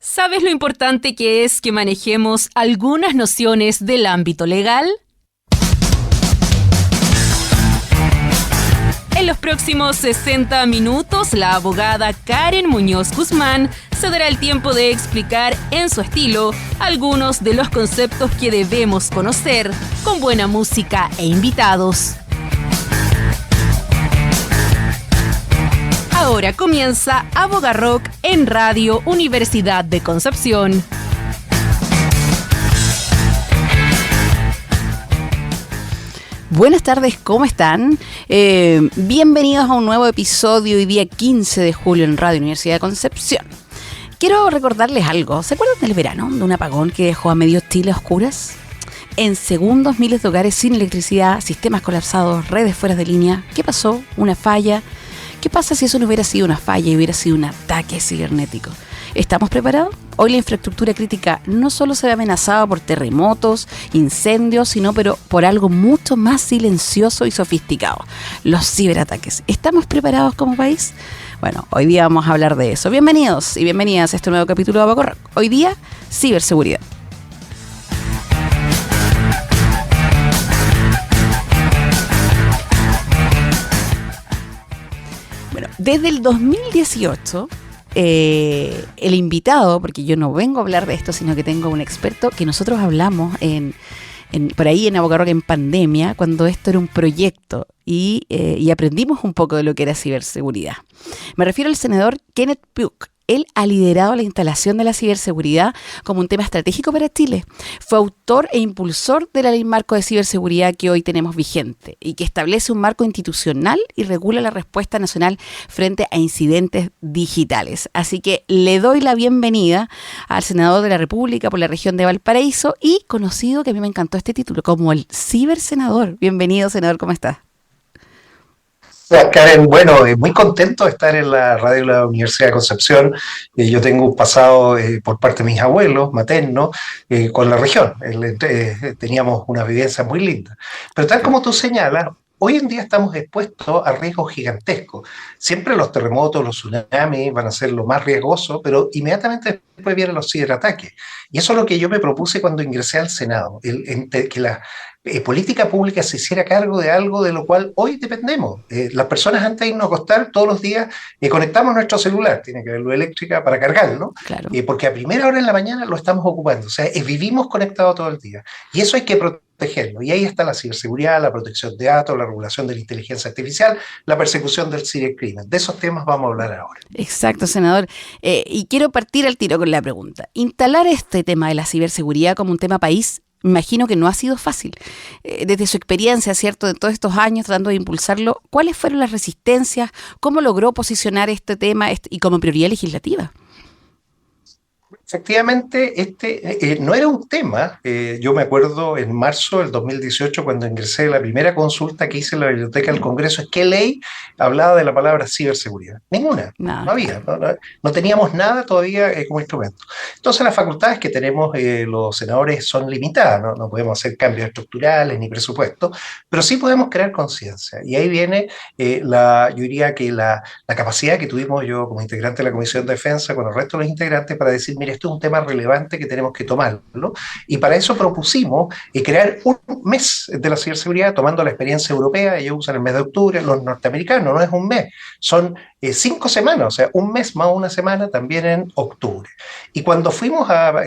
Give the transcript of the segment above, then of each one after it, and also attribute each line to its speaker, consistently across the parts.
Speaker 1: ¿Sabes lo importante que es que manejemos algunas nociones del ámbito legal? En los próximos 60 minutos, la abogada Karen Muñoz Guzmán se dará el tiempo de explicar en su estilo algunos de los conceptos que debemos conocer, con buena música e invitados. Ahora comienza Abogarrock en Radio Universidad de Concepción.
Speaker 2: Buenas tardes, ¿cómo están? Bienvenidos a un nuevo episodio hoy día 15 de julio en Radio Universidad de Concepción. Quiero recordarles algo. ¿Se acuerdan del verano? De un apagón que dejó a medio Chile a oscuras. En segundos, miles de hogares sin electricidad, sistemas colapsados, redes fuera de línea. ¿Qué pasó? ¿Una falla? ¿Qué pasa si eso no hubiera sido una falla y hubiera sido un ataque cibernético? ¿Estamos preparados? Hoy la infraestructura crítica no solo se ve amenazada por terremotos, incendios, sino por algo mucho más silencioso y sofisticado: los ciberataques. ¿Estamos preparados como país? Bueno, hoy día vamos a hablar de eso. Bienvenidos y bienvenidas a este nuevo capítulo de Abogarrock. Hoy día, ciberseguridad. Bueno, desde el 2018... el invitado, porque yo no vengo a hablar de esto, sino que tengo un experto que nosotros hablamos por ahí en Abogarrock en pandemia, cuando esto era un proyecto y aprendimos un poco de lo que era ciberseguridad. Me refiero al senador Kenneth Puig. Él ha liderado la instalación de la ciberseguridad como un tema estratégico para Chile. Fue autor e impulsor de la Ley Marco de Ciberseguridad que hoy tenemos vigente y que establece un marco institucional y regula la respuesta nacional frente a incidentes digitales. Así que le doy la bienvenida al senador de la República por la región de Valparaíso y conocido, que a mí me encantó este título, como el cibersenador. Bienvenido, senador, ¿cómo está?
Speaker 3: Karen, bueno, muy contento de estar en la radio de la Universidad de Concepción. Yo tengo un pasado por parte de mis abuelos maternos con la región. Teníamos una vivencia muy linda. Pero tal como tú señalas, hoy en día estamos expuestos a riesgos gigantescos. Siempre los terremotos, los tsunamis van a ser lo más riesgoso, pero inmediatamente después vienen los ciberataques. Y eso es lo que yo me propuse cuando ingresé al Senado, que la política pública se hiciera cargo de algo de lo cual hoy dependemos. Las personas, antes de irnos a acostar todos los días, conectamos nuestro celular, tiene que haber luz eléctrica para cargarlo,
Speaker 2: Claro.
Speaker 3: Porque a primera hora en la mañana lo estamos ocupando. O sea, vivimos conectados todo el día. Y eso hay que protegerlo. Y ahí está la ciberseguridad, la protección de datos, la regulación de la inteligencia artificial, la persecución del cibercrimen. De esos temas vamos a hablar ahora.
Speaker 2: Exacto, senador. Y quiero partir al tiro con la pregunta. Instalar este tema de la ciberseguridad como un tema país, me imagino que no ha sido fácil. Desde su experiencia, ¿cierto?, de todos estos años tratando de impulsarlo, ¿cuáles fueron las resistencias? ¿Cómo logró posicionar este tema y como prioridad legislativa?
Speaker 3: Efectivamente, no era un tema. Yo me acuerdo en marzo del 2018, cuando ingresé, la primera consulta que hice en la Biblioteca del Congreso es qué ley hablaba de la palabra ciberseguridad. Ninguna, no había, no teníamos nada todavía como instrumento. Entonces las facultades que tenemos los senadores son limitadas, no podemos hacer cambios estructurales ni presupuesto, pero sí podemos crear conciencia. Y ahí viene, yo diría que la capacidad que tuvimos yo como integrante de la Comisión de Defensa con el resto de los integrantes para decir, mire, esto es un tema relevante que tenemos que tomarlo, y para eso propusimos crear un mes de la ciberseguridad tomando la experiencia europea. Ellos usan el mes de octubre, los norteamericanos no es un mes, son 5 semanas, o sea, un mes más una semana también en octubre. Y cuando fui a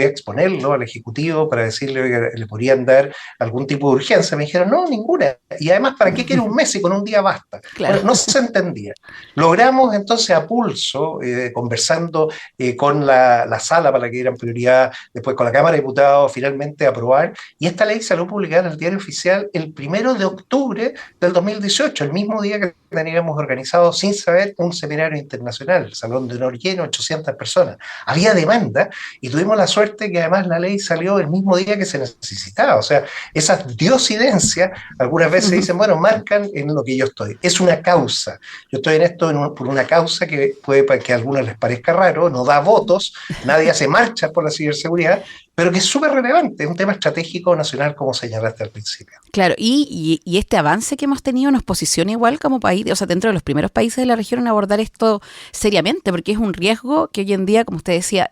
Speaker 3: exponerlo al Ejecutivo para decirle que le podrían dar algún tipo de urgencia, me dijeron, no, ninguna. Y además, ¿para qué quiere un mes si con un día basta?
Speaker 2: Claro.
Speaker 3: Bueno, no se entendía. Logramos entonces a pulso, conversando con la sala para que dieran prioridad, después con la Cámara de Diputados, finalmente aprobar, y esta ley salió publicada en el Diario Oficial el 1 de octubre del 2018, el mismo día que teníamos organizado sin saber un seminario internacional, el Salón de Honor lleno, 800 personas. Había demanda y tuvimos la suerte que además la ley salió el mismo día que se necesitaba. O sea, esas diosidencias algunas veces dicen, bueno, marcan en lo que yo estoy. Es una causa. Yo estoy en esto por una causa que puede que a algunos les parezca raro, no da votos, nadie hace marchas por la ciberseguridad, pero que es súper relevante, es un tema estratégico nacional, como señalaste al principio.
Speaker 2: Claro, y este avance que hemos tenido nos posiciona igual como país, o sea, dentro de los primeros países de la región dijeron abordar esto seriamente? Porque es un riesgo que hoy en día, como usted decía,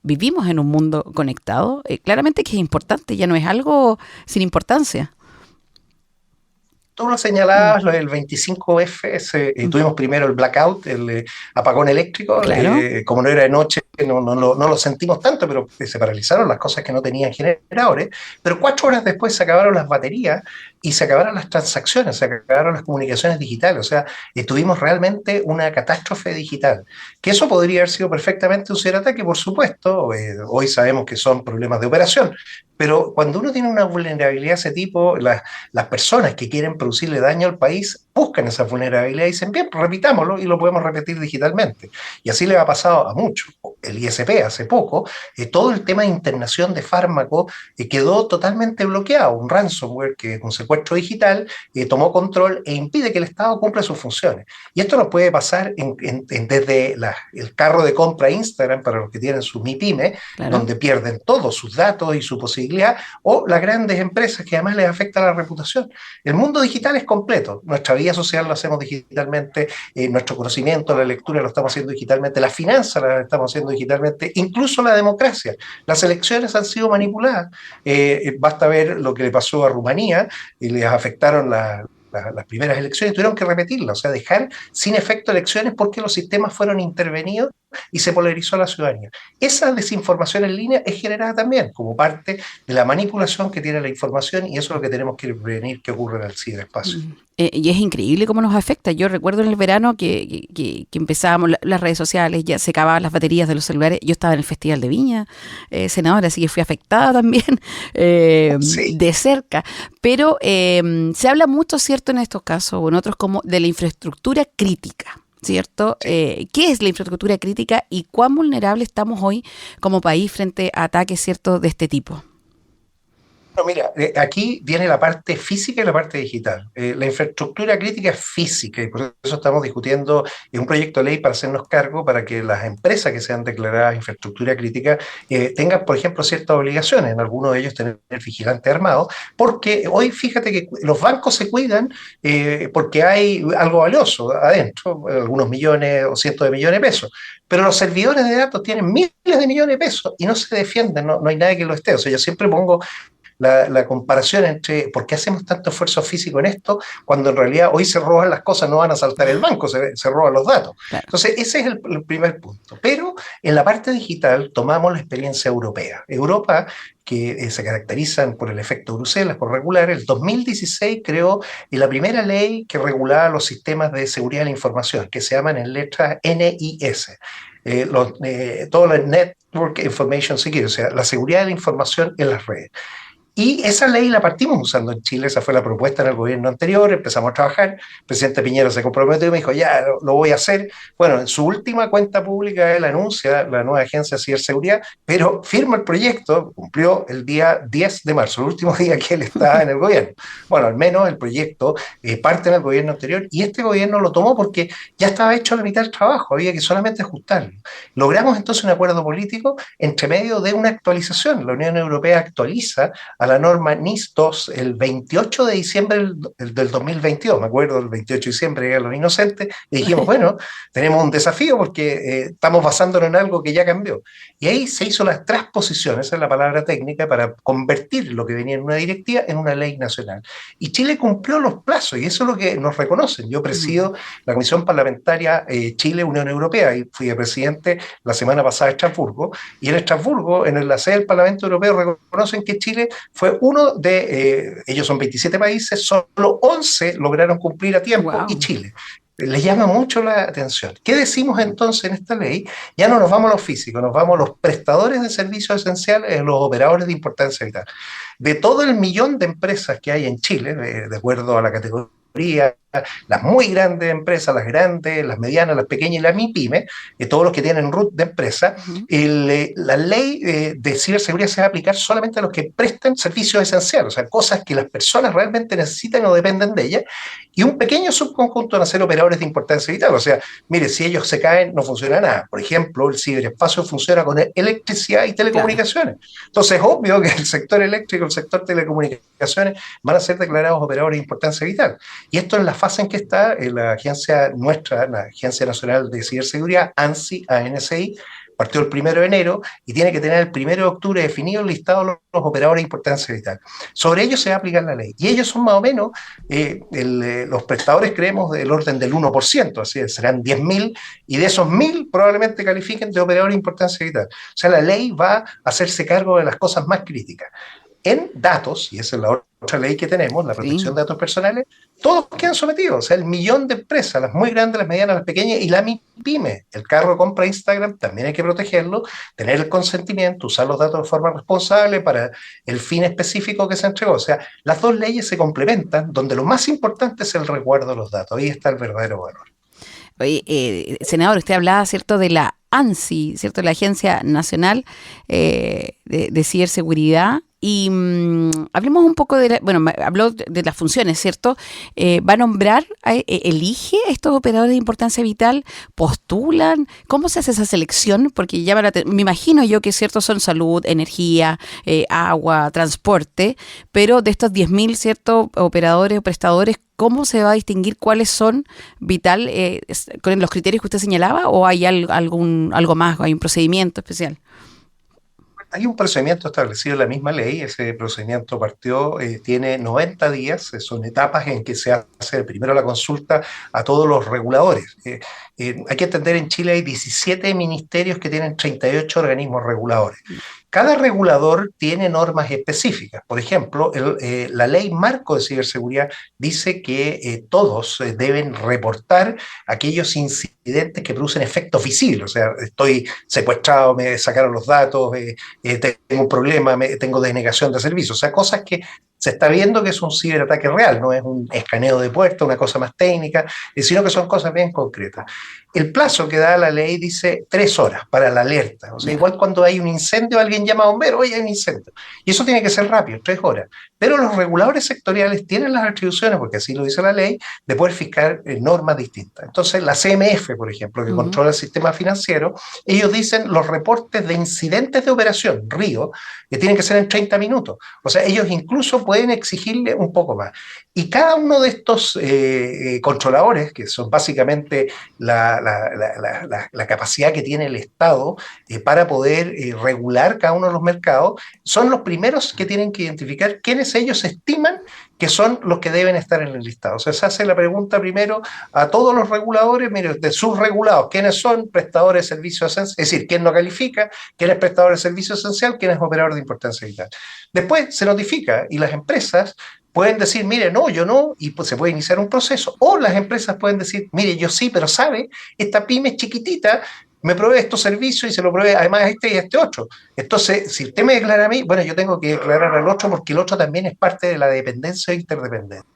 Speaker 2: vivimos en un mundo conectado. Claramente que es importante, ya no es algo sin importancia.
Speaker 3: Tú lo señalabas, lo del 25F, tuvimos primero el blackout, el apagón eléctrico,
Speaker 2: Claro.
Speaker 3: como no era de noche, no lo sentimos tanto, pero se paralizaron las cosas que no tenían generadores, pero 4 horas después se acabaron las baterías y se acabaron las transacciones, se acabaron las comunicaciones digitales, o sea, tuvimos realmente una catástrofe digital, que eso podría haber sido perfectamente un ciberataque, por supuesto, hoy sabemos que son problemas de operación, pero cuando uno tiene una vulnerabilidad de ese tipo, las personas que quieren producirle daño al país buscan esa vulnerabilidad y dicen, bien, pues repitámoslo y lo podemos repetir digitalmente. Y así le ha pasado a muchos. El ISP hace poco, todo el tema de internación de fármacos quedó totalmente bloqueado. Un ransomware que es un secuestro digital tomó control e impide que el Estado cumpla sus funciones. Y esto nos puede pasar desde el carro de compra Instagram para los que tienen su MiPyme,
Speaker 2: Claro.
Speaker 3: donde pierden todos sus datos y su posibilidad, o las grandes empresas que además les afecta la reputación. El mundo digital es completo. Nuestra vida social lo hacemos digitalmente, nuestro conocimiento, la lectura lo estamos haciendo digitalmente, la finanza la estamos haciendo digitalmente, incluso la democracia. Las elecciones han sido manipuladas. Basta ver lo que le pasó a Rumanía y les afectaron las primeras elecciones, tuvieron que repetirlas, o sea, dejar sin efecto elecciones porque los sistemas fueron intervenidos y se polarizó a la ciudadanía. Esa desinformación en línea es generada también como parte de la manipulación que tiene la información y eso es lo que tenemos que prevenir que ocurra en el ciberespacio.
Speaker 2: Y es increíble cómo nos afecta. Yo recuerdo en el verano que empezábamos las redes sociales, ya se acababan las baterías de los celulares. Yo estaba en el Festival de Viña, senadora, así que fui afectada también
Speaker 3: Sí.
Speaker 2: de cerca. Pero se habla mucho, ¿cierto?, en estos casos o en otros como de la infraestructura crítica. ¿Cierto?
Speaker 3: Sí.
Speaker 2: ¿Qué es la infraestructura crítica y cuán vulnerable estamos hoy como país frente a ataques, ¿cierto?, de este tipo?
Speaker 3: No, mira, aquí viene la parte física y la parte digital. La infraestructura crítica es física y por eso estamos discutiendo un proyecto de ley para hacernos cargo para que las empresas que sean declaradas infraestructura crítica tengan, por ejemplo, ciertas obligaciones, en algunos de ellos tener vigilante armado, porque hoy fíjate que los bancos se cuidan porque hay algo valioso adentro, algunos millones o cientos de millones de pesos, pero los servidores de datos tienen miles de millones de pesos y no se defienden, no hay nadie que lo esté. O sea, yo siempre pongo la comparación entre por qué hacemos tanto esfuerzo físico en esto, cuando en realidad hoy se roban las cosas, no van a saltar el banco, se roban los datos.
Speaker 2: Claro.
Speaker 3: Entonces, ese es el primer punto. Pero en la parte digital tomamos la experiencia europea. Europa, que se caracterizan por el efecto Bruselas, por regular, el 2016 creó la primera ley que regulaba los sistemas de seguridad de la información, que se llaman en letras NIS. Todo el Network Information Security, o sea, la seguridad de la información en las redes. Y esa ley la partimos usando en Chile, esa fue la propuesta en el gobierno anterior, empezamos a trabajar, el presidente Piñera se comprometió y me dijo, ya, lo voy a hacer. Bueno, en su última cuenta pública él anuncia la nueva agencia de ciberseguridad, pero firma el proyecto, cumplió el día 10 de marzo, el último día que él estaba en el gobierno. Bueno, al menos el proyecto parte en el gobierno anterior y este gobierno lo tomó porque ya estaba hecho la mitad del trabajo, había que solamente ajustarlo. Logramos entonces un acuerdo político entre medio de una actualización. La Unión Europea actualiza a la norma NIS-2 el 28 de diciembre del 2022, me acuerdo, el 28 de diciembre eran los inocentes, y dijimos, bueno, tenemos un desafío porque estamos basándonos en algo que ya cambió. Y ahí se hizo la transposición, esa es la palabra técnica, para convertir lo que venía en una directiva en una ley nacional. Y Chile cumplió los plazos, y eso es lo que nos reconocen. Yo presido la Comisión Parlamentaria Chile-Unión Europea, y fui presidente la semana pasada de Estrasburgo, y en Estrasburgo, en la sede del Parlamento Europeo, reconocen que Chile fue uno de, ellos son 27 países, solo 11 lograron cumplir a tiempo,
Speaker 2: Wow.
Speaker 3: y Chile. Les llama mucho la atención. ¿Qué decimos entonces en esta ley? Ya no nos vamos a los físicos, nos vamos a los prestadores de servicios esenciales, los operadores de importancia vital. De todo el millón de empresas que hay en Chile, de acuerdo a la categoría, las muy grandes empresas, las grandes, las medianas, las pequeñas y las MIPYME, todos los que tienen root de empresa, la ley de ciberseguridad se va a aplicar solamente a los que prestan servicios esenciales, o sea, cosas que las personas realmente necesitan o dependen de ellas, y un pequeño subconjunto van a ser operadores de importancia vital. O sea, mire, si ellos se caen, no funciona nada. Por ejemplo, el ciberespacio funciona con electricidad y telecomunicaciones. Claro. Entonces, es obvio que el sector eléctrico, el sector telecomunicaciones van a ser declarados operadores de importancia vital. Y esto en la fase en que está la agencia nuestra, la Agencia Nacional de Ciberseguridad, ANSI, ANSI, partió el 1 de enero y tiene que tener el 1 de octubre definido el listado de los operadores de importancia vital. Sobre ellos se va a aplicar la ley. Y ellos son más o menos, los prestadores creemos del orden del 1%, así que serán 10.000, y de esos 1.000 probablemente califiquen de operadores de importancia vital. O sea, la ley va a hacerse cargo de las cosas más críticas. En datos, y esa es la otra ley que tenemos, la protección de datos personales, todos quedan sometidos. O sea, el millón de empresas, las muy grandes, las medianas, las pequeñas y la MIPYME. El carro de compra de Instagram también hay que protegerlo, tener el consentimiento, usar los datos de forma responsable para el fin específico que se entregó. O sea, las dos leyes se complementan, donde lo más importante es el resguardo de los datos. Ahí está el verdadero valor.
Speaker 2: Oye, senador, usted hablaba, ¿cierto?, de la ANSI, ¿cierto?, la Agencia Nacional de Ciberseguridad. Y hablemos un poco habló de las funciones, ¿cierto? ¿Va a nombrar, elige a estos operadores de importancia vital? ¿Postulan? ¿Cómo se hace esa selección? Porque ya me imagino yo que, ¿cierto?, son salud, energía, agua, transporte, pero de estos 10.000, ¿cierto?, operadores o prestadores, ¿cómo se va a distinguir cuáles son vital con los criterios que usted señalaba, o hay algo más, hay un procedimiento especial?
Speaker 3: Hay un procedimiento establecido en la misma ley, ese procedimiento tiene 90 días, son etapas en que se hace primero la consulta a todos los reguladores. Hay que entender, en Chile hay 17 ministerios que tienen 38 organismos reguladores. Cada regulador tiene normas específicas. Por ejemplo, la ley marco de ciberseguridad dice que todos deben reportar aquellos incidentes que producen efectos visibles. O sea, estoy secuestrado, me sacaron los datos, tengo un problema, tengo denegación de servicio. O sea, cosas que se está viendo que es un ciberataque real, no es un escaneo de puerta, una cosa más técnica, sino que son cosas bien concretas. El plazo que da la ley dice 3 horas para la alerta. O sea, igual cuando hay un incendio, alguien llama a bomberos, oye, hay un incendio. Y eso tiene que ser rápido, 3 horas. Pero los reguladores sectoriales tienen las atribuciones, porque así lo dice la ley, de poder fijar normas distintas. Entonces, la CMF, por ejemplo, que controla el sistema financiero, ellos dicen los reportes de incidentes de operación, RIO, que tienen que ser en 30 minutos. O sea, ellos incluso pueden exigirle un poco más. Y cada uno de estos controladores, que son básicamente la capacidad que tiene el Estado para poder regular cada uno de los mercados, son los primeros que tienen que identificar quiénes ellos estiman que son los que deben estar en el listado. O sea, se hace la pregunta primero a todos los reguladores, mire, de sus regulados, quiénes son prestadores de servicios esenciales, es decir, quién no califica, quién es prestador de servicio esencial, quién es operador de importancia vital. Después se notifica y las empresas pueden decir, mire, no, yo no, y pues se puede iniciar un proceso. O las empresas pueden decir, mire, yo sí, pero sabe, esta pyme es chiquitita, me provee estos servicios y se lo provee además a este y a este otro. Entonces, si usted me declara a mí, bueno, yo tengo que declarar al otro porque el otro también es parte de la dependencia e interdependencia.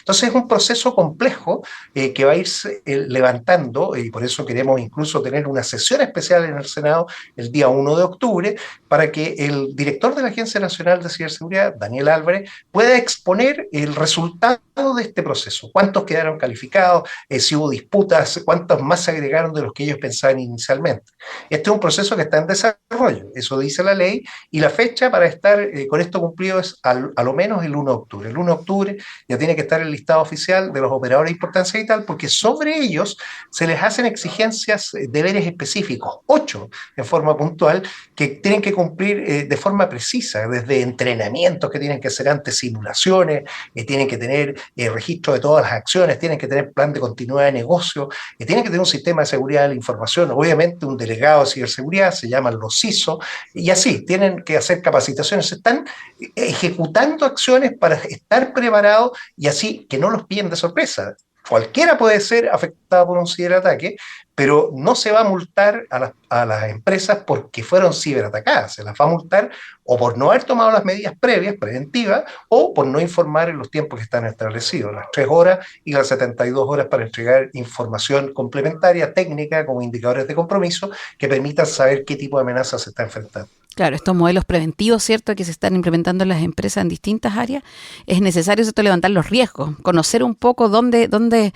Speaker 3: Entonces es un proceso complejo que va a irse levantando, y por eso queremos incluso tener una sesión especial en el Senado el día 1 de octubre para que el director de la Agencia Nacional de Ciberseguridad, Daniel Álvarez, pueda exponer el resultado de este proceso. ¿Cuántos quedaron calificados? Si hubo disputas, ¿cuántos más se agregaron de los que ellos pensaban inicialmente? Este es un proceso que está en desarrollo, eso dice la ley, y la fecha para estar con esto cumplido es a lo menos el 1 de octubre. El 1 de octubre ya tiene que estar el listado oficial de los operadores de importancia vital, porque sobre ellos se les hacen exigencias, deberes específicos, 8 en forma puntual, que tienen que cumplir de forma precisa, desde entrenamientos que tienen que hacer antes, simulaciones, tienen que tener registro de todas las acciones, tienen que tener plan de continuidad de negocio, tienen que tener un sistema de seguridad de la información, obviamente un delegado de ciberseguridad, se llaman los CISO, y así, tienen que hacer capacitaciones, están ejecutando acciones para estar preparados y así que no los pillen de sorpresa. Cualquiera puede ser afectado por un ciberataque, pero no se va a multar a las empresas porque fueron ciberatacadas, se las va a multar o por no haber tomado las medidas previas, preventivas, o por no informar en los tiempos que están establecidos, las 3 horas y las 72 horas para entregar información complementaria, técnica, como indicadores de compromiso, que permitan saber qué tipo de amenaza se está enfrentando.
Speaker 2: Claro, estos modelos preventivos, ¿cierto?, que se están implementando en las empresas en distintas áreas, es necesario, ¿cierto?, levantar los riesgos, conocer un poco dónde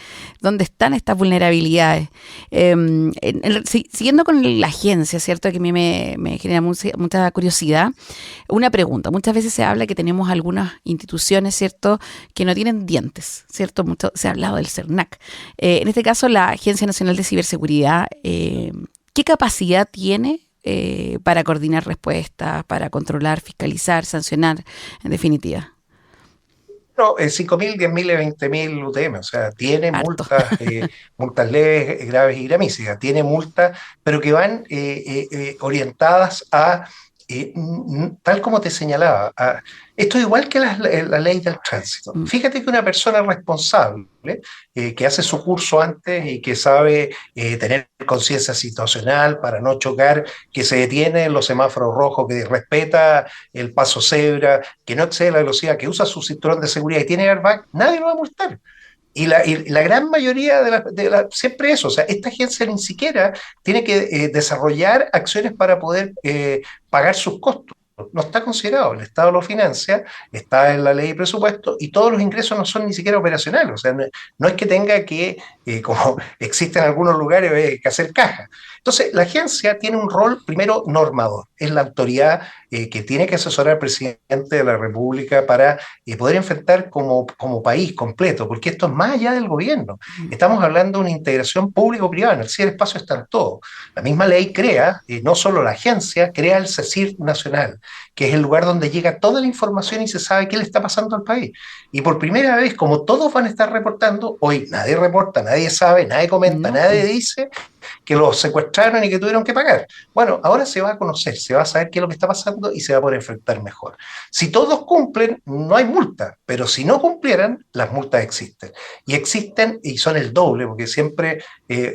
Speaker 2: están estas vulnerabilidades. Siguiendo con la agencia, ¿cierto?, que a mí me genera mucha curiosidad, una pregunta. Muchas veces se habla que tenemos algunas instituciones, ¿cierto?, que no tienen dientes, ¿cierto? Mucho se ha hablado del CERNAC. En este caso, la Agencia Nacional de Ciberseguridad, ¿qué capacidad tiene para coordinar respuestas, para controlar, fiscalizar, sancionar, en definitiva?
Speaker 3: No, 5.000, 10.000, 20.000 UTM, o sea, tiene
Speaker 2: Harto.
Speaker 3: multas leves, graves y gramísimas, tiene multas, pero que van orientadas a, tal como te señalaba, esto es igual que la ley del tránsito.
Speaker 2: Mm.
Speaker 3: Fíjate que una persona responsable, que hace su curso antes y que sabe tener conciencia situacional para no chocar, que se detiene en los semáforos rojos, que respeta el paso cebra, que no excede la velocidad, que usa su cinturón de seguridad y tiene airbag, nadie lo va a multar. Y la gran mayoría siempre eso, o sea, esta agencia ni siquiera tiene que desarrollar acciones para poder pagar sus costos. No está considerado, el Estado lo financia, está en la ley de presupuesto y todos los ingresos no son ni siquiera operacionales, o sea, no es que tenga que, como existe en algunos lugares, que hacer caja. Entonces, la agencia tiene un rol primero normador, es la autoridad que tiene que asesorar al presidente de la República para poder enfrentar como país completo, porque esto es más allá del gobierno. Estamos hablando de una integración público-privada, en el ciberespacio están todos. La misma ley crea, no solo la agencia, crea el CECIR nacional, que es el lugar donde llega toda la información y se sabe qué le está pasando al país. Y por primera vez, como todos van a estar reportando, hoy nadie reporta, nadie sabe, nadie comenta,
Speaker 2: No,
Speaker 3: nadie dice que los secuestraron y que tuvieron que pagar. Bueno, ahora se va a conocer, se va a saber qué es lo que está pasando y se va a poder enfrentar mejor. Si todos cumplen, no hay multa, pero si no cumplieran, las multas existen. Y existen y son el doble, porque siempre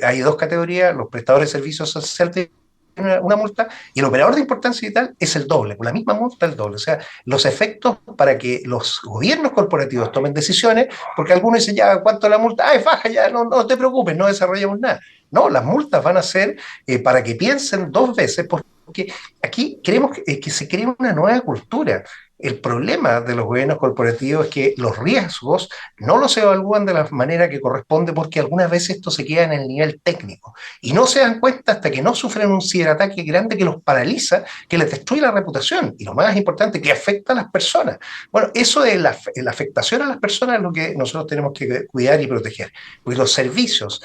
Speaker 3: hay dos categorías, los prestadores de servicios sociales una multa y el operador de importancia vital es el doble, con la misma multa el doble. O sea, los efectos para que los gobiernos corporativos tomen decisiones, porque algunos dicen, ya, ¿cuánto es la multa? Ah, es baja, ya, no te preocupes, no desarrollamos nada. No, las multas van a ser para que piensen dos veces, porque aquí queremos que se cree una nueva cultura. El problema de los gobiernos corporativos es que los riesgos no los evalúan de la manera que corresponde porque algunas veces esto se queda en el nivel técnico y no se dan cuenta hasta que no sufren un ciberataque grande que los paraliza, que les destruye la reputación y lo más importante, que afecta a las personas. Bueno, eso de la afectación a las personas es lo que nosotros tenemos que cuidar y proteger, porque los servicios,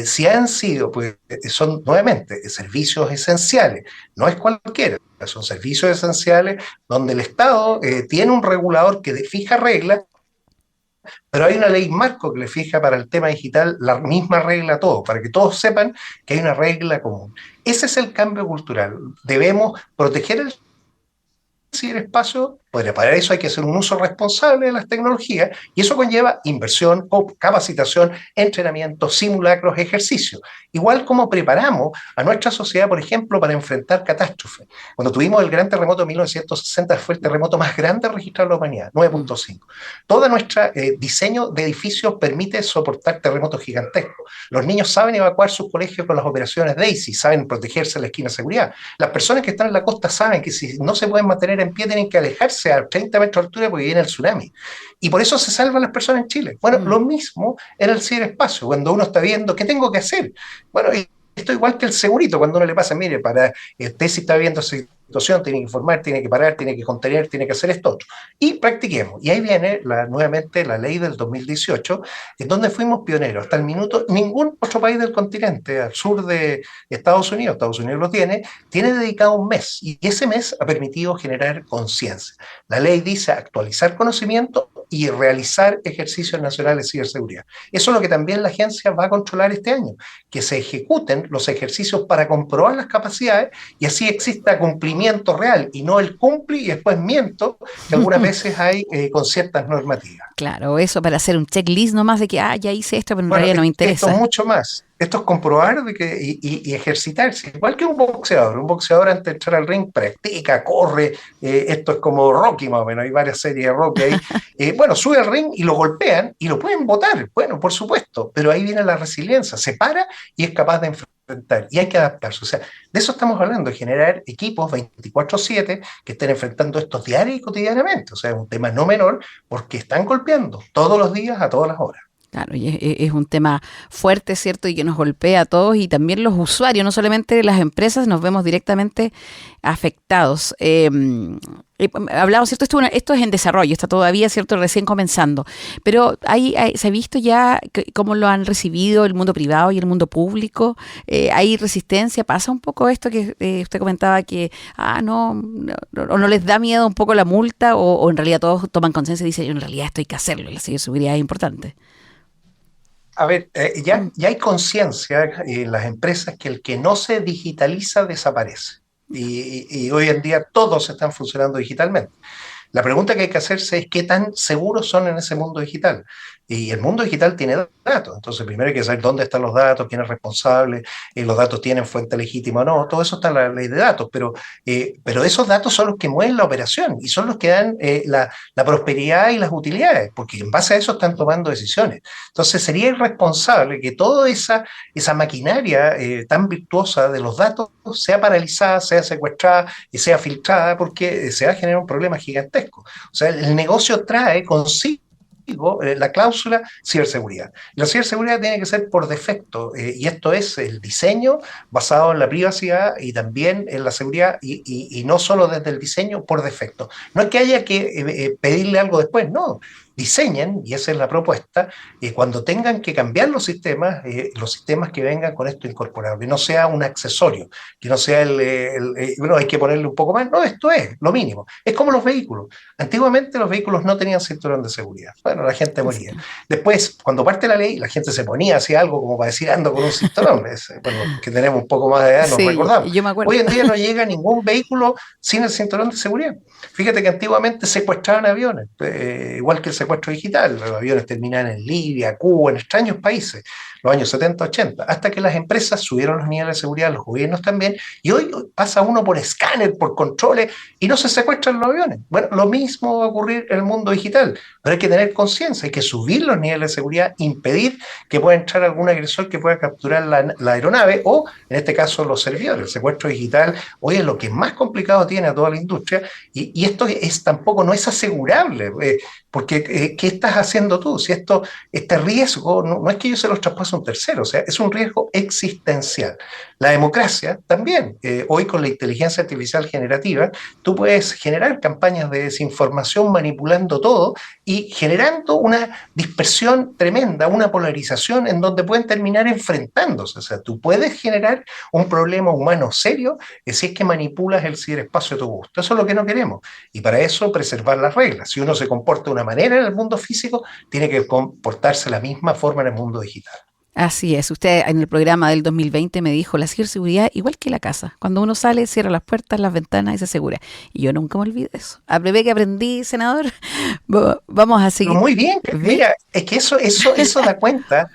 Speaker 3: si han sido, pues son nuevamente servicios esenciales, no es cualquiera. Son servicios esenciales donde el Estado tiene un regulador que fija reglas, pero hay una ley marco que le fija para el tema digital la misma regla a todos, para que todos sepan que hay una regla común. Ese es el cambio cultural. Debemos proteger el ciberespacio, pues para eso hay que hacer un uso responsable de las tecnologías y eso conlleva inversión, capacitación, entrenamiento, simulacros, ejercicios. Igual como preparamos a nuestra sociedad, por ejemplo, para enfrentar catástrofes. Cuando tuvimos el gran terremoto de 1960 fue el terremoto más grande registrado en la humanidad, 9.5. Todo nuestro diseño de edificios permite soportar terremotos gigantescos. Los niños saben evacuar sus colegios con las operaciones DAISY, saben protegerse en la esquina de seguridad. Las personas que están en la costa saben que si no se pueden mantener en pie tienen que alejarse a 30 metros de altura porque viene el tsunami. Y por eso se salvan las personas en Chile. Bueno, lo mismo en el ciberespacio, cuando uno está viendo qué tengo que hacer. Bueno, esto igual que el segurito, cuando uno le pasa, mire, para usted si está viendo esa situación, tiene que informar, tiene que parar, tiene que contener, tiene que hacer esto otro. Y practiquemos. Y ahí viene nuevamente la ley del 2018, en donde fuimos pioneros. Hasta el minuto, ningún otro país del continente, al sur de Estados Unidos lo tiene dedicado un mes. Y ese mes ha permitido generar conciencia. La ley dice actualizar conocimiento y realizar ejercicios nacionales de ciberseguridad. Eso es lo que también la agencia va a controlar este año, que se ejecuten los ejercicios para comprobar las capacidades y así exista cumplimiento real y no el cumple y después miento, que algunas veces hay con ciertas normativas.
Speaker 2: Claro, eso para hacer un checklist nomás de que, ya hice esto, pero en realidad no me interesa.
Speaker 3: Esto es mucho más. Esto es comprobar y ejercitarse. Igual que un boxeador. Un boxeador antes de entrar al ring practica, corre. Esto es como Rocky más o menos. Hay varias series de Rocky ahí. Bueno, sube al ring y lo golpean y lo pueden botar. Bueno, por supuesto. Pero ahí viene la resiliencia. Se para y es capaz de enfrentar enfrentar y hay que adaptarse. O sea, de eso estamos hablando, de generar equipos 24/7 que estén enfrentando esto diario y cotidianamente. O sea, es un tema no menor porque están golpeando todos los días a todas las horas.
Speaker 2: Claro, y es un tema fuerte, ¿cierto? Y que nos golpea a todos y también los usuarios, no solamente las empresas, nos vemos directamente afectados. Hablamos, ¿cierto? Esto es en desarrollo, está todavía, ¿cierto? Recién comenzando. Pero se ha visto ya cómo lo han recibido el mundo privado y el mundo público. ¿Hay resistencia? ¿Pasa un poco esto que usted comentaba que, no les da miedo un poco la multa o en realidad todos toman conciencia y dicen, en realidad esto hay que hacerlo, la ciberseguridad es importante?
Speaker 3: A ver, ya hay conciencia en las empresas que el que no se digitaliza desaparece. Y hoy en día todos están funcionando digitalmente. La pregunta que hay que hacerse es qué tan seguros son en ese mundo digital. Y el mundo digital tiene datos, entonces primero hay que saber dónde están los datos, quién es responsable, los datos tienen fuente legítima o no, todo eso está en la ley de datos, pero esos datos son los que mueven la operación y son los que dan la prosperidad y las utilidades, porque en base a eso están tomando decisiones. Entonces sería irresponsable que toda esa maquinaria tan virtuosa de los datos sea paralizada, sea secuestrada y sea filtrada, porque se va a generar un problema gigantesco. O sea, el negocio trae consigo la cláusula ciberseguridad. La ciberseguridad tiene que ser por defecto, y esto es el diseño basado en la privacidad y también en la seguridad, y no solo desde el diseño por defecto. No es que haya que pedirle algo después, no. Diseñen, y esa es la propuesta, cuando tengan que cambiar los sistemas que vengan con esto incorporado, que no sea un accesorio, que no sea bueno, hay que ponerle un poco más, no, esto es lo mínimo. Es como los vehículos. Antiguamente los vehículos no tenían cinturón de seguridad. Bueno, la gente moría. Después, cuando parte la ley, la gente se ponía, hacía algo como para decir ando con un cinturón. Bueno, que tenemos un poco más de edad, nos
Speaker 2: Sí,
Speaker 3: recordamos.
Speaker 2: yo me acuerdo.
Speaker 3: Hoy en día no llega ningún vehículo sin el cinturón de seguridad. Fíjate que antiguamente secuestraban aviones, igual que el secuestro digital. Los aviones terminaban en Libia, Cuba, en extraños países, los años 70, 80, hasta que las empresas subieron los niveles de seguridad, los gobiernos también, y hoy pasa uno por escáner, por controles, y no se secuestran los aviones. Bueno, lo mismo va a ocurrir en el mundo digital, pero hay que tener conciencia, hay que subir los niveles de seguridad, impedir que pueda entrar algún agresor que pueda capturar la aeronave, o en este caso los servidores. El secuestro digital hoy es lo que más complicado tiene a toda la industria, y esto tampoco no es asegurable, porque ¿qué estás haciendo tú? Si este riesgo no es que yo se los traspase a un tercero, o sea, es un riesgo existencial. La democracia también, hoy con la inteligencia artificial generativa, tú puedes generar campañas de desinformación manipulando todo y generando una dispersión tremenda, una polarización en donde pueden terminar enfrentándose. O sea, tú puedes generar un problema humano serio si es que manipulas el ciberespacio a tu gusto. Eso es lo que no queremos. Y para eso preservar las reglas. Si uno se comporta de una manera en el mundo físico, tiene que comportarse de la misma forma en el mundo digital.
Speaker 2: Así es, usted en el programa del 2020 me dijo la ciberseguridad igual que la casa. Cuando uno sale, cierra las puertas, las ventanas y se asegura. Y yo nunca me olvidé eso. Aprendí que aprendí, senador. Vamos a seguir.
Speaker 3: Muy bien, mira, es que eso da cuenta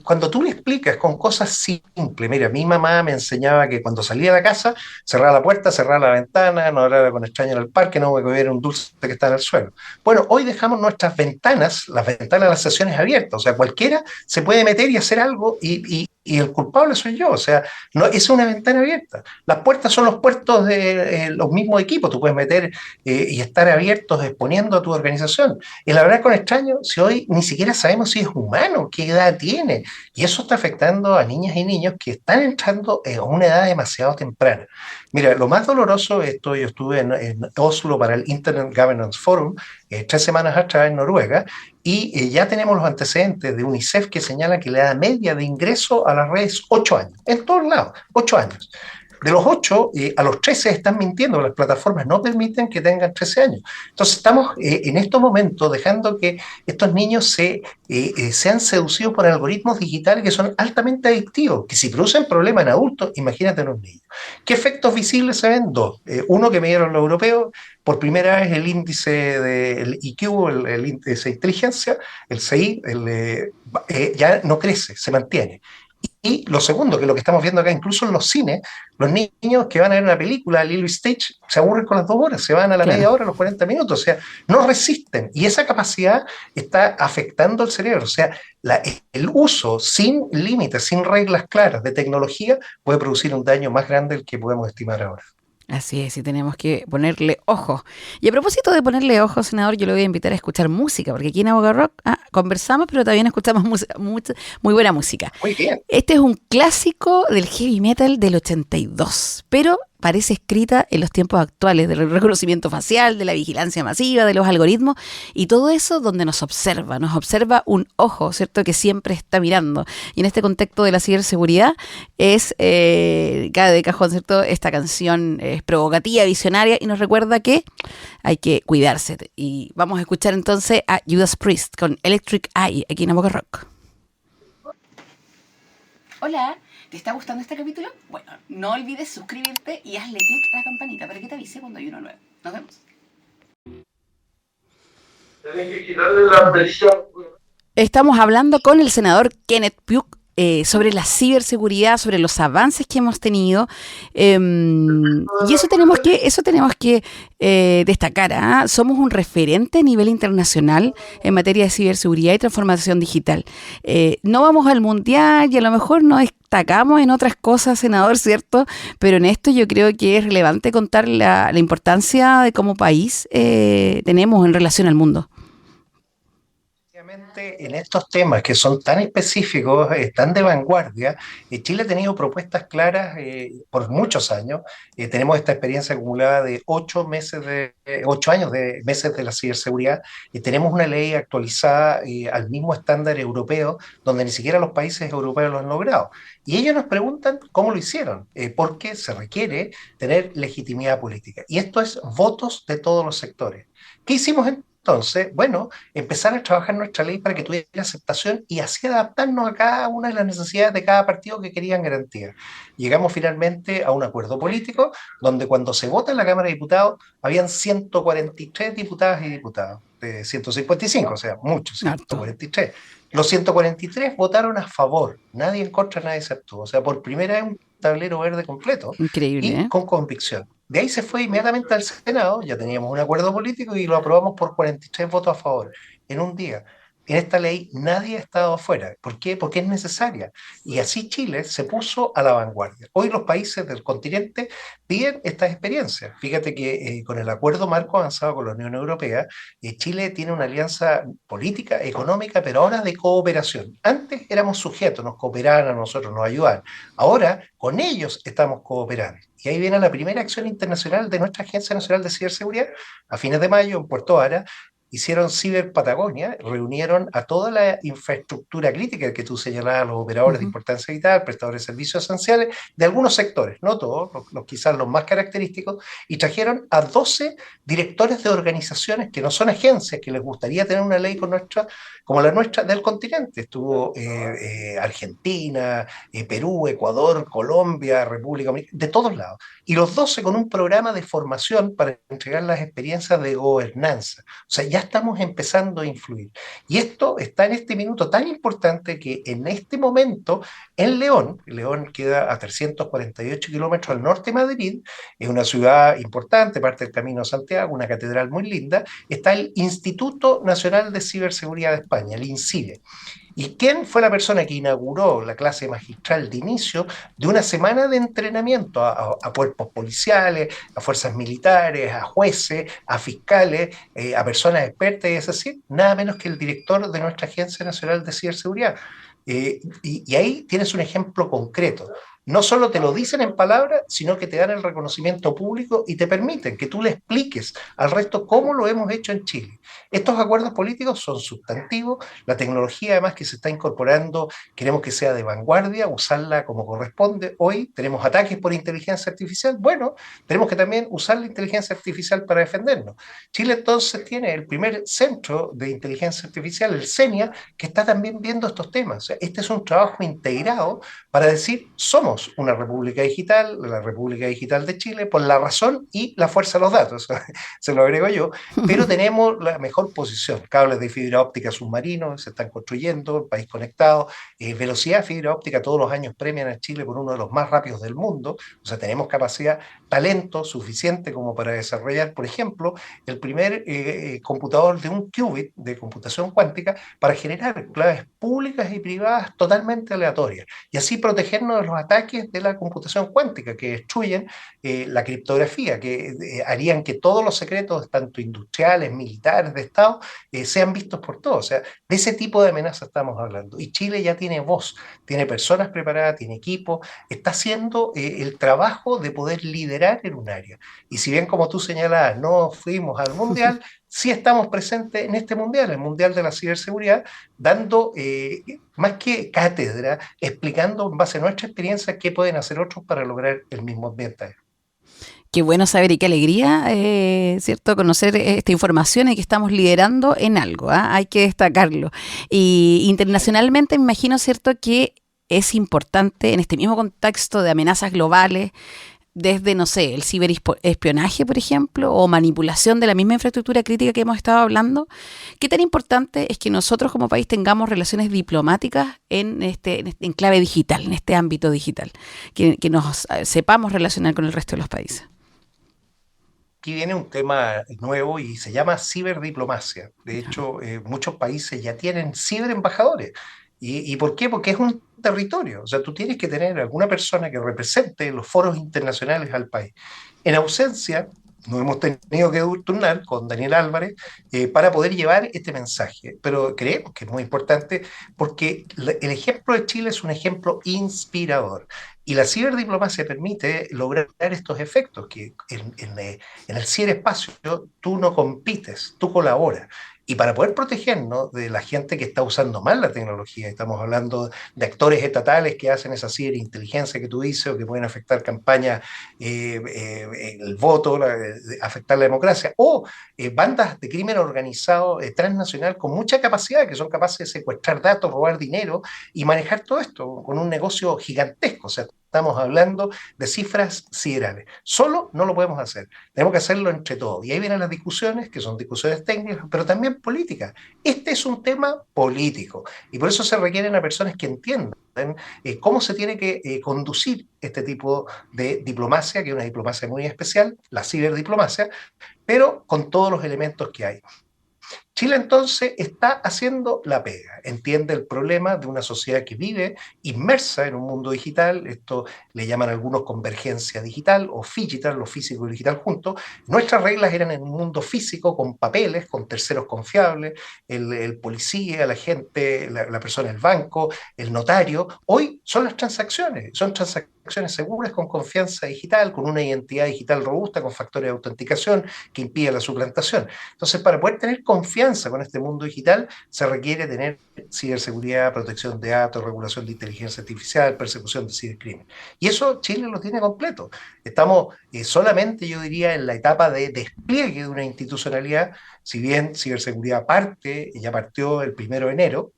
Speaker 3: cuando tú le explicas con cosas simples. Mira, mi mamá me enseñaba que cuando salía de la casa, cerraba la puerta, cerraba la ventana, no hablara con extraños en el parque, no me comiera un dulce que está en el suelo. Bueno, hoy dejamos nuestras ventanas, las ventanas de las sesiones abiertas, o sea, cualquiera se puede meter y hacer algo y el culpable soy yo, o sea, no es una ventana abierta. Las puertas son los puertos de los mismos equipos, tú puedes meter y estar abiertos exponiendo a tu organización. Y la verdad con extraño, si hoy ni siquiera sabemos si es humano, qué edad tiene, y eso está afectando a niñas y niños que están entrando a una edad demasiado temprana. Mira, lo más doloroso, yo estuve en Oslo para el Internet Governance Forum 3 semanas atrás en Noruega, y ya tenemos los antecedentes de UNICEF que señala que la edad media de ingreso a las redes es 8 años, en todos lados, 8 años. De los 8 a los 13 están mintiendo, las plataformas no permiten que tengan 13 años. Entonces estamos en estos momentos dejando que estos niños sean seducidos por algoritmos digitales que son altamente adictivos, que si producen problemas en adultos, imagínate en un niño. ¿Qué efectos visibles se ven? Dos. Uno que me dieron los europeos, por primera vez el índice del IQ, el índice de inteligencia, el CI, ya no crece, se mantiene. Y lo segundo, que lo que estamos viendo acá, incluso en los cines, los niños que van a ver una película, Lilo y Stitch, se aburren con las 2 horas, se van a la
Speaker 2: Claro.
Speaker 3: media hora, a los 40 minutos, o sea, no resisten. Y esa capacidad está afectando el cerebro. O sea, el uso sin límites, sin reglas claras de tecnología puede producir un daño más grande del que podemos estimar ahora.
Speaker 2: Así es, y tenemos que ponerle ojo. Y a propósito de ponerle ojo, senador, yo le voy a invitar a escuchar música, porque aquí en Aboga Rock conversamos, pero también escuchamos música, muy buena música.
Speaker 3: Muy bien.
Speaker 2: Este es un clásico del heavy metal del 82, pero parece escrita en los tiempos actuales del reconocimiento facial, de la vigilancia masiva, de los algoritmos y todo eso donde nos observa un ojo, ¿cierto? Que siempre está mirando. Y en este contexto de la ciberseguridad es cada de cajón, ¿cierto? Esta canción es provocativa, visionaria y nos recuerda que hay que cuidarse. Y vamos a escuchar entonces a Judas Priest con Electric Eye aquí en Boca Rock. Hola, ¿te está gustando este capítulo? Bueno, no olvides suscribirte y hazle clic a la campanita para que te avise cuando hay uno nuevo. Nos vemos. Estamos hablando con el senador Kenneth Pugh sobre la ciberseguridad, sobre los avances que hemos tenido. Y eso tenemos que destacar. Somos un referente a nivel internacional en materia de ciberseguridad y transformación digital. No vamos al mundial y a lo mejor no destacamos en otras cosas, senador, ¿cierto? Pero en esto yo creo que es relevante contar la importancia de como país tenemos en relación al mundo.
Speaker 3: En estos temas que son tan específicos, tan de vanguardia, Chile ha tenido propuestas claras por muchos años. Tenemos esta experiencia acumulada de 8 años de meses de la ciberseguridad. Tenemos una ley actualizada al mismo estándar europeo, donde ni siquiera los países europeos lo han logrado. Y ellos nos preguntan cómo lo hicieron, porque se requiere tener legitimidad política. Y esto es votos de todos los sectores. ¿Qué hicimos entonces? Bueno, empezar a trabajar nuestra ley para que tuviera aceptación y así adaptarnos a cada una de las necesidades de cada partido que querían garantía. Llegamos finalmente a un acuerdo político donde cuando se vota en la Cámara de Diputados habían 143 diputadas y diputados de 155, o sea, muchos,
Speaker 2: Harto.
Speaker 3: 143. Los 143 votaron a favor, nadie en contra, nadie se abstuvo. O sea, por primera vez un tablero verde completo
Speaker 2: Increíble,
Speaker 3: y con convicción. De ahí se fue inmediatamente al Senado, ya teníamos un acuerdo político y lo aprobamos por 43 votos a favor en un día. En esta ley nadie ha estado afuera. ¿Por qué? Porque es necesaria. Y así Chile se puso a la vanguardia. Hoy los países del continente piden estas experiencias. Fíjate que con el acuerdo marco avanzado con la Unión Europea, Chile tiene una alianza política, económica, pero ahora de cooperación. Antes éramos sujetos, nos cooperaban a nosotros, nos ayudaban. Ahora con ellos estamos cooperando. Y ahí viene la primera acción internacional de nuestra Agencia Nacional de Ciberseguridad. A fines de mayo, en Puerto Vara, hicieron Ciber Patagonia, reunieron a toda la infraestructura crítica que tú señalabas, los operadores de importancia vital, prestadores de servicios esenciales, de algunos sectores, no todos, quizás los más característicos, y trajeron a 12 directores de organizaciones que no son agencias, que les gustaría tener una ley como la nuestra del continente. Estuvo Argentina, Perú, Ecuador, Colombia, República Dominicana, de todos lados. Y los 12 con un programa de formación para entregar las experiencias de gobernanza. O sea, ya estamos empezando a influir. Y esto está en este minuto tan importante que en este momento en León queda a 348 kilómetros al norte de Madrid, es una ciudad importante, parte del Camino de Santiago, una catedral muy linda, está el Instituto Nacional de Ciberseguridad de España, el INCIBE. ¿Y quién fue la persona que inauguró la clase magistral de inicio de una semana de entrenamiento a cuerpos policiales, a fuerzas militares, a jueces, a fiscales, a personas expertas? Es decir, nada menos que el director de nuestra Agencia Nacional de Ciberseguridad. Y ahí tienes un ejemplo concreto. No solo te lo dicen en palabras, sino que te dan el reconocimiento público y te permiten que tú le expliques al resto cómo lo hemos hecho en Chile. Estos acuerdos políticos son sustantivos, la tecnología además que se está incorporando, queremos que sea de vanguardia, usarla como corresponde. Hoy tenemos ataques por inteligencia artificial, bueno, tenemos que también usar la inteligencia artificial para defendernos. Chile entonces tiene el primer centro de inteligencia artificial, el CENIA, que está también viendo estos temas. O sea, este es un trabajo integrado para decir, somos somos una república digital, la República Digital de Chile, por la razón y la fuerza de los datos, se lo agrego yo, pero tenemos la mejor posición. Cables de fibra óptica submarinos se están construyendo, el país conectado, velocidad de fibra óptica todos los años premian a Chile por uno de los más rápidos del mundo, o sea, tenemos capacidad, talento suficiente como para desarrollar, por ejemplo, el primer computador de un qubit de computación cuántica para generar claves públicas y privadas totalmente aleatorias y así protegernos de los ataques de la computación cuántica que destruyen la criptografía, que harían que todos los secretos, tanto industriales, militares, de Estado, sean vistos por todos. O sea, de ese tipo de amenazas estamos hablando. Y Chile ya tiene voz, tiene personas preparadas, tiene equipo, está haciendo el trabajo de poder liderar en un área. Y si bien, como tú señalabas, no fuimos al Mundial, sí estamos presentes en este Mundial, el Mundial de la Ciberseguridad, dando más que cátedra, explicando en base a nuestra experiencia qué pueden hacer otros para lograr el mismo ambiente.
Speaker 2: Qué bueno saber y qué alegría, ¿cierto? Conocer esta información y que estamos liderando en algo, ¿ah? Hay que destacarlo. Y internacionalmente me imagino, ¿cierto?, que es importante en este mismo contexto de amenazas globales, desde, no sé, el ciberespionaje, por ejemplo, o manipulación de la misma infraestructura crítica que hemos estado hablando. ¿Qué tan importante es que nosotros como país tengamos relaciones diplomáticas en clave digital, en este ámbito digital, que nos sepamos relacionar con el resto de los países?
Speaker 3: Aquí viene un tema nuevo y se llama ciberdiplomacia. De hecho, muchos países ya tienen ciberembajadores. ¿Y por qué? Porque es un territorio. O sea, tú tienes que tener alguna persona que represente los foros internacionales al país. En ausencia, nos hemos tenido que turnar con Daniel Álvarez para poder llevar este mensaje. Pero creemos que es muy importante porque el ejemplo de Chile es un ejemplo inspirador. Y la ciberdiplomacia permite lograr estos efectos, que en el ciberespacio tú no compites, tú colaboras. Y para poder protegernos de la gente que está usando mal la tecnología, estamos hablando de actores estatales que hacen esa ciberinteligencia que tú dices o que pueden afectar campañas, el voto, afectar la democracia, o bandas de crimen organizado transnacional con mucha capacidad, que son capaces de secuestrar datos, robar dinero y manejar todo esto con un negocio gigantesco. O sea, estamos hablando de cifras siderales. Solo no lo podemos hacer. Tenemos que hacerlo entre todos. Y ahí vienen las discusiones, que son discusiones técnicas, pero también políticas. Este es un tema político y por eso se requieren a personas que entiendan cómo se tiene que conducir este tipo de diplomacia, que es una diplomacia muy especial, la ciberdiplomacia, pero con todos los elementos que hay. Chile entonces está haciendo la pega, entiende el problema de una sociedad que vive inmersa en un mundo digital, esto le llaman algunos convergencia digital o digital, lo físico y digital juntos. Nuestras reglas eran en un mundo físico con papeles, con terceros confiables, el policía, la gente, la persona del banco, el notario. Hoy son las transacciones, son transacciones seguras con confianza digital, con una identidad digital robusta, con factores de autenticación que impide la suplantación. Entonces, para poder tener confianza con este mundo digital, se requiere tener ciberseguridad, protección de datos, regulación de inteligencia artificial, persecución de cibercrimen. Y eso Chile lo tiene completo. Estamos solamente, yo diría, en la etapa de despliegue de una institucionalidad, si bien ciberseguridad ya partió el 1 de enero,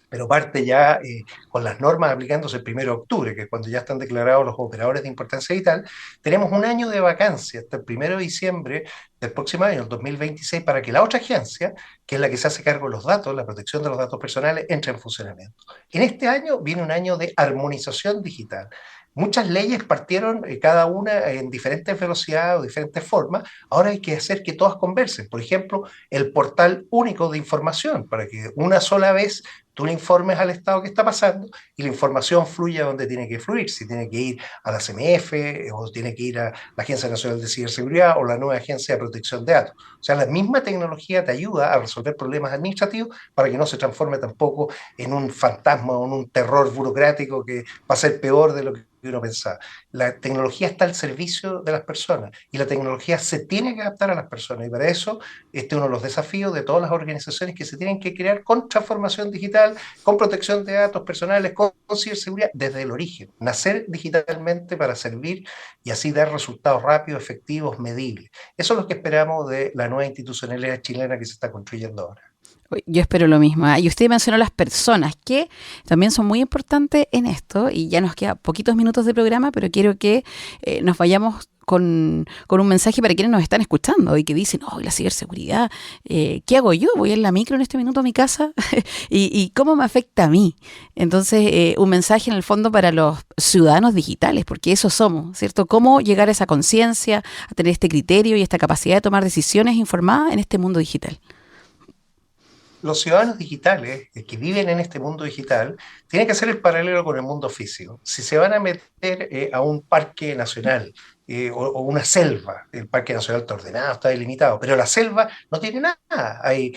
Speaker 3: pero parte ya con las normas aplicándose el 1 de octubre, que es cuando ya están declarados los operadores de importancia vital. Tenemos un año de vacancia hasta el 1 de diciembre del próximo año, el 2026, para que la otra agencia, que es la que se hace cargo de los datos, la protección de los datos personales, entre en funcionamiento. En este año viene un año de armonización digital. Muchas leyes partieron cada una en diferentes velocidades o diferentes formas. Ahora hay que hacer que todas conversen. Por ejemplo, el portal único de información, para que una sola vez tú le informes al Estado qué está pasando y la información fluya donde tiene que fluir, si tiene que ir a la CMF o tiene que ir a la Agencia Nacional de Ciberseguridad o la nueva Agencia de Protección de Datos. O sea, la misma tecnología te ayuda a resolver problemas administrativos para que no se transforme tampoco en un fantasma o en un terror burocrático que va a ser peor de lo que uno pensaba. La tecnología está al servicio de las personas y la tecnología se tiene que adaptar a las personas y para eso este es uno de los desafíos de todas las organizaciones que se tienen que crear con transformación digital, con protección de datos personales, con ciberseguridad desde el origen. Nacer digitalmente para servir y así dar resultados rápidos, efectivos, medibles. Eso es lo que esperamos de la nueva institucionalidad chilena que se está construyendo ahora.
Speaker 2: Yo espero lo mismo. Y usted mencionó las personas, que también son muy importantes en esto, y ya nos quedan poquitos minutos de programa, pero quiero que nos vayamos con un mensaje para quienes nos están escuchando y que dicen, la ciberseguridad, ¿qué hago yo? ¿Voy en la micro en este minuto a mi casa? ¿Y cómo me afecta a mí? Entonces, un mensaje en el fondo para los ciudadanos digitales, porque eso somos, ¿cierto? ¿Cómo llegar a esa conciencia, a tener este criterio y esta capacidad de tomar decisiones informadas en este mundo digital?
Speaker 3: Los ciudadanos digitales que viven en este mundo digital tienen que hacer el paralelo con el mundo físico. Si se van a meter a un parque nacional o una selva, el parque nacional está ordenado, está delimitado, pero la selva no tiene nada. Hay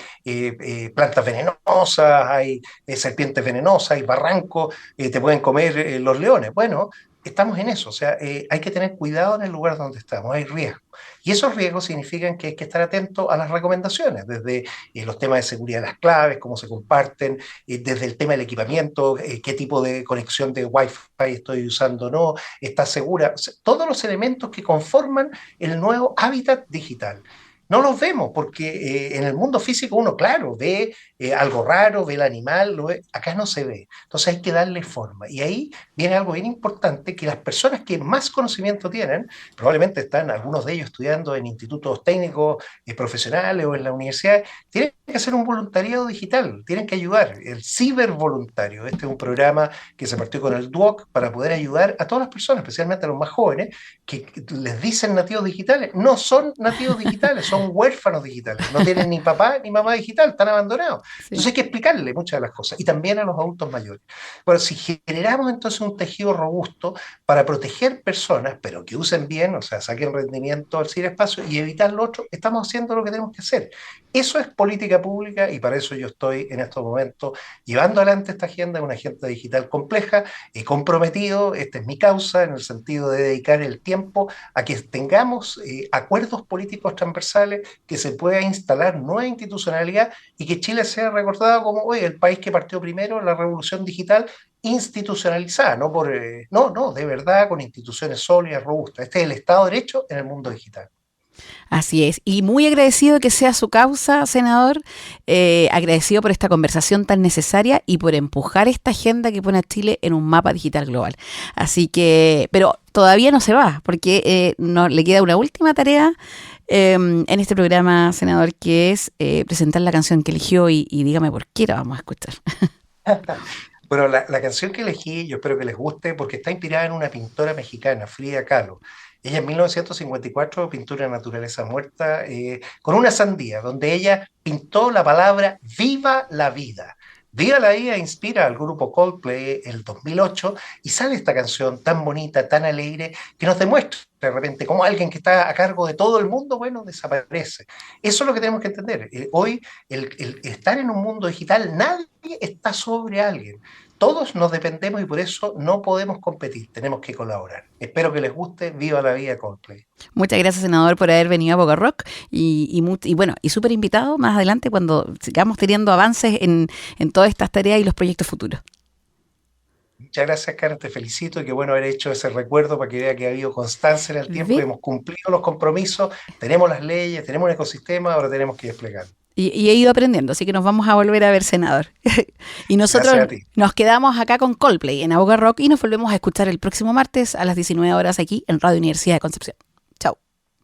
Speaker 3: plantas venenosas, hay serpientes venenosas, hay barrancos, te pueden comer los leones. Bueno, estamos en eso, o sea, hay que tener cuidado en el lugar donde estamos, hay riesgos. Y esos riesgos significan que hay que estar atento a las recomendaciones, desde los temas de seguridad de las claves, cómo se comparten, desde el tema del equipamiento, qué tipo de conexión de Wi-Fi estoy usando o no, está segura, o sea, todos los elementos que conforman el nuevo hábitat digital. No los vemos porque en el mundo físico uno, claro, ve algo raro, ve el animal, lo ve, acá no se ve. Entonces hay que darle forma. Y ahí viene algo bien importante, que las personas que más conocimiento tienen, probablemente están algunos de ellos estudiando en institutos técnicos profesionales o en la universidad, tienen que hacer un voluntariado digital, tienen que ayudar. El cibervoluntario, este es un programa que se partió con el DUOC para poder ayudar a todas las personas, especialmente a los más jóvenes, que les dicen nativos digitales. No son nativos digitales, son huérfanos digitales, no tienen ni papá ni mamá digital, están abandonados. Sí. Entonces hay que explicarle muchas de las cosas, y también a los adultos mayores. Bueno, si generamos entonces un tejido robusto para proteger personas, pero que usen bien, o sea, saquen rendimiento al ciberespacio y evitar lo otro, estamos haciendo lo que tenemos que hacer. Eso es política pública, y para eso yo estoy en estos momentos llevando adelante esta agenda, una agenda digital compleja, comprometido, esta es mi causa, en el sentido de dedicar el tiempo a que tengamos acuerdos políticos transversales, que se pueda instalar nueva institucionalidad y que Chile sea recordado como hoy el país que partió primero en la revolución digital institucionalizada, no, de verdad, con instituciones sólidas, robustas. Este es el Estado de Derecho en el mundo digital.
Speaker 2: Así es, y muy agradecido que sea su causa, senador, agradecido por esta conversación tan necesaria y por empujar esta agenda que pone a Chile en un mapa digital global. Así que, pero todavía no se va, porque le queda una última tarea en este programa, senador, que es presentar la canción que eligió y dígame por qué la vamos a escuchar.
Speaker 3: Bueno, la canción que elegí, yo espero que les guste, porque está inspirada en una pintora mexicana, Frida Kahlo. Ella en 1954 pintó una naturaleza muerta con una sandía, donde ella pintó la palabra "Viva la vida". Viva la vida inspira al grupo Coldplay el 2008, y sale esta canción tan bonita, tan alegre, que nos demuestra de repente cómo alguien que está a cargo de todo el mundo, bueno, desaparece. Eso es lo que tenemos que entender. Hoy, el estar en un mundo digital, nadie está sobre alguien. Todos nos dependemos y por eso no podemos competir, tenemos que colaborar. Espero que les guste. Viva la vida, Coldplay.
Speaker 2: Muchas gracias, senador, por haber venido a Boca Rock y bueno, y súper invitado más adelante cuando sigamos teniendo avances en todas estas tareas y los proyectos futuros.
Speaker 3: Muchas gracias, Karen, te felicito, y qué bueno haber hecho ese recuerdo para que vea que ha habido constancia en el tiempo, hemos cumplido los compromisos, tenemos las leyes, tenemos un ecosistema, ahora tenemos que desplegar.
Speaker 2: Y he ido aprendiendo, así que nos vamos a volver a ver, senador. Y nosotros nos quedamos acá con Coldplay en Boca Rock y nos volvemos a escuchar el próximo martes a las 19 horas aquí en Radio Universidad de Concepción.